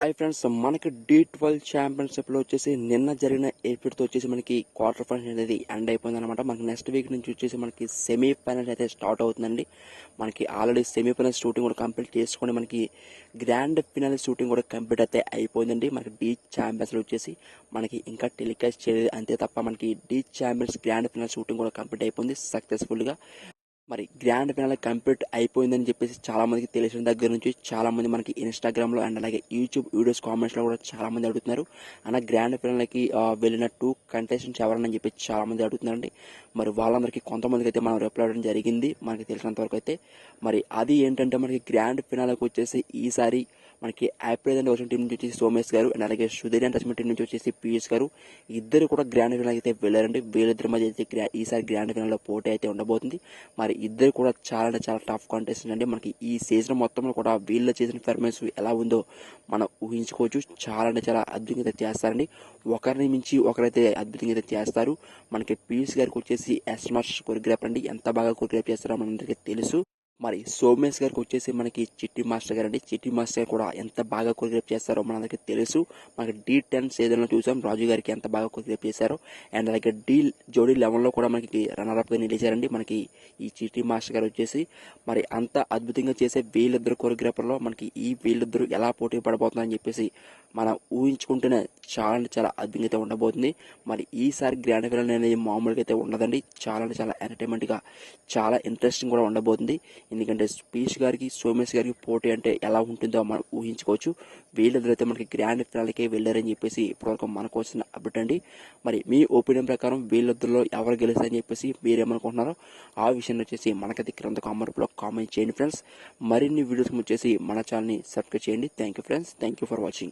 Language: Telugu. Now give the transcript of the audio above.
హాయ్ ఫ్రెండ్స్, మనకి D12 ఛాంపియన్షిప్లో వచ్చేసి నిన్న జరిగిన ఎపిసోడ్తో వచ్చేసి మనకి క్వార్టర్ ఫైనల్ అనేది ఎండ్ అయిపోయింది అనమాట. మనకి నెక్స్ట్ వీక్ నుంచి వచ్చేసి మనకి సెమీఫైనల్ అయితే స్టార్ట్ అవుతుందండి. మనకి ఆల్రెడీ సెమీఫైనల్ షూటింగ్ కూడా కంప్లీట్ చేసుకొని మనకి గ్రాండ్ ఫినాల్ షూటింగ్ కూడా కంప్లీట్ అయితే అయిపోయిందండి. మనకి D ఛాంపియన్స్లో వచ్చేసి మనకి ఇంకా టెలికాస్ట్ చేయలేదు అంతే తప్ప మనకి D champions grand phenol shooting కూడా కంప్లీట్ అయిపోయింది సక్సెస్ఫుల్గా. మరి గ్రాండ్ ఫినాల్ కంప్లీట్ అయిపోయిందని చెప్పేసి చాలా మందికి తెలిసిన దగ్గర నుంచి చాలా మంది మనకి ఇన్స్టాగ్రామ్ లో అండ్ అలాగే యూట్యూబ్ వీడియోస్ కామెంట్స్ లో కూడా చాలా మంది అడుగుతున్నారు. అన్న గ్రాండ్ ఫినాల్ కి వెళ్ళిన 2 కంటెస్టెంట్స్ ఎవరని చెప్పి చాలా మంది అడుగుతున్నారండి. మరి వాళ్ళందరికీ కొంతమందికి అయితే మనం రిప్లై అవ్వడం జరిగింది మనకి తెలిసినంత వరకు అయితే. మరి అది ఏంటంటే మనకి గ్రాండ్ ఫినాల్కి వచ్చేసి ఈసారి మనకి ఏప్రిల్ వచ్చిన టీం నుంచి వచ్చేసి సోమేష్ గారు అండ్ అలాగే సుధీర్ అండ్ టీం నుంచి వచ్చేసి పీయూష్ గారు ఇద్దరు కూడా గ్రాండ్ ఫినాల్ అయితే వెళ్ళారండి. వీళ్ళిద్దరి మధ్య అయితే ఈసారి గ్రాండ్ ఫినాల్ లో పోటీ అయితే ఉండబోతుంది. మరి ఇద్దరు కూడా చాలా అంటే చాలా టఫ్ కాంటెస్టెంట్ అండి. మనకి ఈ సీజన్ మొత్తంలో కూడా వీళ్ళు చేసిన పెర్ఫార్మెన్స్ ఎలా ఉందో మనం ఊహించుకోవచ్చు. చాలా అంటే చాలా అద్భుతంగా అయితే చేస్తారండి. ఒకరిని మించి ఒకరైతే అద్భుతంగా అయితే చేస్తారు. మనకి పీయూష్ గారికి వచ్చేసి ఎస్మాస్ కొరియోగ్రాఫర్ అండి. ఎంత బాగా కొరియోగ్రాఫ్ చేస్తారో మనందరికీ తెలుసు. మరి సోమేష్ గారికి వచ్చేసి మనకి చిట్టి మాస్టర్ గారు అండి. చిట్టి మాస్టర్ కూడా ఎంత బాగా కొరియోగ్రాఫ్ చేస్తారో మనందరికీ తెలుసు. మనకి D10 సీజన్లో చూసాం రాజు గారికి ఎంత బాగా కొరియోగ్రాఫ్ చేశారో. అండ్ అలాగే జోడీ 11లో కూడా మనకి రన్నర్ గా నిలిచారండి మనకి ఈ చిట్టి మాస్టర్ గారు వచ్చేసి. మరి అంత అద్భుతంగా చేసే వీళ్ళిద్దరు కొరియోగ్రాఫర్లో మనకి ఈ వీళ్ళిద్దరు ఎలా పోటీ పడబోతుందని చెప్పేసి మనం ఊహించుకుంటేనే చాలా అంటే చాలా అద్భుతంగా అయితే ఉండబోతుంది. మరి ఈసారి గ్రాండ్ ఫినాల్ అనేది మామూలుగా అయితే ఉండదండి. చాలా అంటే చాలా ఎంటర్టైన్మెంట్ గా చాలా ఇంట్రెస్టింగ్ కూడా ఉండబోతుంది. ఎందుకంటే పీయూష్ గారికి సోమేష్ గారికి పోటీ అంటే ఎలా ఉంటుందో మనం ఊహించుకోవచ్చు. వీళ్ళిద్దరు అయితే మనకి గ్రాండ్ ఫినాల్కే వెళ్ళారని చెప్పేసి ఇప్పటివరకు మనకు వచ్చిన అప్డేట్ అండి. మరి మీ ఒపీనియన్ ప్రకారం వీళ్ళిద్దరిలో ఎవరు గెలుస్తారని చెప్పేసి మీరేమనుకుంటున్నారో ఆ విషయాన్ని వచ్చేసి మనకైతే క్రింద కామెంట్ లో కామెంట్ చేయండి ఫ్రెండ్స్. మరిన్ని వీడియోస్ వచ్చేసి మన ఛానల్ని సబ్స్క్రైబ్ చేయండి. Thank you friends, thank you for watching.